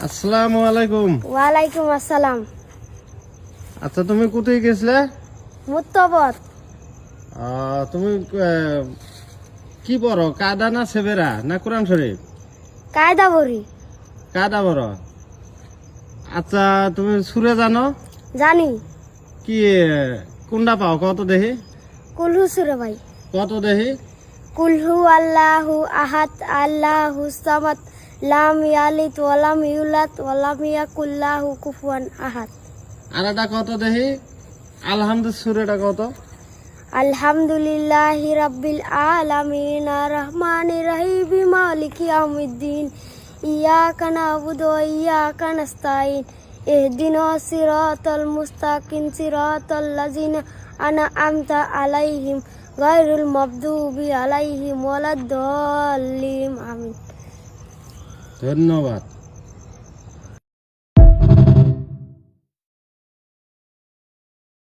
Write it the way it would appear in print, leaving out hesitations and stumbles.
আসসালামু আলাইকুম। ওয়ালাইকুম আসসালাম। আচ্ছা, তুমি কোথায় গেছিলে? মুত্তবর। তুমি কি পড়ো, কাদা না সেবেরা না কোরআন শরীফ? কায়দা বরি। কাদা পড়ো। আচ্ছা, তুমি সুরে জানো? জানি। কি কোনটা পাও কত দেখি? কুলহু সুরে ভাই। কত দেখি? কুলহু আল্লাহু আহাদ আল্লাহু সামাদ লাম ইয়ালিদ ওয়ালাম ইউলাদ ওয়ালাম ইয়াকুল লাহু কুফুয়ান আহাদ। আর এটা কত দেখি? আলহামদুলিল্লাহ সুরেটা কত? আলহামদুলিল্লাহি রাব্বিল আলামিন আর রহমানির রহিম মালিকি ইয়াউমিদ্দিন ইয়াকা না'বুদু ওয়া ইয়াকা নাস্তাইন ইহদিনাস সিরাতাল মুস্তাকিম সিরাতাল লাযিনা আন'আমতা আলাইহিম গায়রুল মাগদুবি আলাইহিম ওয়ালাদ-দাল্লিন। আমিন। ধন্যবাদ।